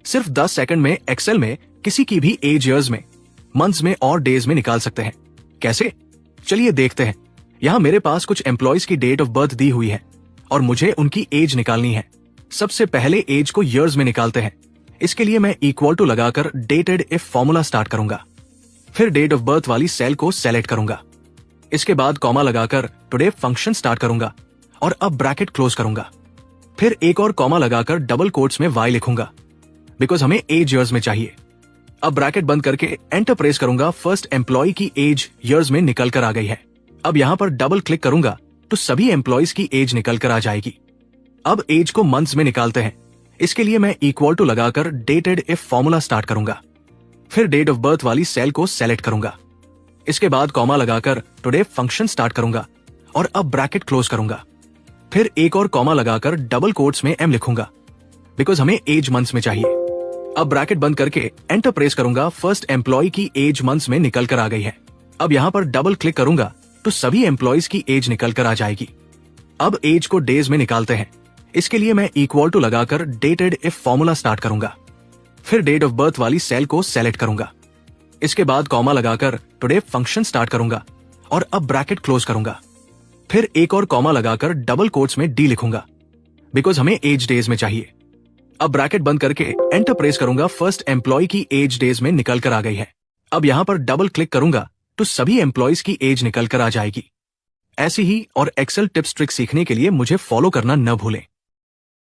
सिर्फ 10 सेकंड में एक्सेल में किसी की भी एज ईयर्स में, मंथ्स में और डेज में निकाल सकते हैं। कैसे? चलिए देखते हैं। यहाँ मेरे पास कुछ एम्प्लॉयज की डेट ऑफ बर्थ दी हुई है और मुझे उनकी एज निकालनी है। सबसे पहले एज को ईयर्स में निकालते हैं। इसके लिए मैं इक्वल टू लगाकर डेटेड इफ फॉर्मूला स्टार्ट करूंगा। फिर डेट ऑफ बर्थ वाली सेल को सेलेक्ट करूंगा। इसके बाद कॉमा लगाकर टुडे फंक्शन स्टार्ट करूंगा और अब ब्रैकेट क्लोज करूंगा। फिर एक और कॉमा लगाकर डबल कोट्स में वाई लिखूंगा, बिकॉज हमें एज ईयर्स में चाहिए। अब ब्रैकेट बंद करके एंटर प्रेस करूंगा। फर्स्ट एम्प्लॉय की एज ईयर्स में निकल कर आ गई है। अब यहां पर डबल क्लिक करूंगा तो सभी एम्प्लॉयज की एज निकल कर आ जाएगी। अब एज को मंथ्स में निकालते हैं। इसके लिए मैं इक्वल टू लगाकर डेटेड इफ फॉर्मूला स्टार्ट करूंगा। फिर डेट ऑफ बर्थ वाली सेल को सेलेक्ट करूंगा। इसके बाद कॉमा लगाकर टुडे फंक्शन स्टार्ट करूंगा और अब ब्रैकेट क्लोज करूंगा। फिर एक और कॉमा लगाकर डबल कोट्स में एम लिखूंगा, बिकॉज हमें एज मंथ्स में चाहिए। अब ब्रैकेट बंद करके एंटर प्रेस करूंगा। फर्स्ट एम्प्लॉय की एज मंथ्स में निकल कर आ गई है। अब यहां पर डबल क्लिक करूंगा तो सभी एम्प्लॉयज की एज निकल कर आ जाएगी। अब एज को डेज में निकालते हैं। इसके लिए मैं इक्वल टू लगाकर डेटेड इफ फॉर्मूला स्टार्ट करूंगा। फिर डेट ऑफ बर्थ वाली सेल को सेलेक्ट करूंगा। इसके बाद कॉमा लगाकर टुडे फंक्शन स्टार्ट करूंगा और अब ब्रैकेट क्लोज करूंगा। फिर एक और कॉमा लगाकर डबल कोट्स में डी लिखूंगा, बिकॉज हमें एज डेज में चाहिए। अब ब्रैकेट बंद करके एंटर प्रेस करूंगा। फर्स्ट एम्प्लॉय की एज डेज में निकल कर आ गई है। अब यहां पर डबल क्लिक करूंगा तो सभी एम्प्लॉयज की एज निकल कर आ जाएगी। ऐसी ही और एक्सेल टिप्स ट्रिक्स सीखने के लिए मुझे फॉलो करना न भूलें।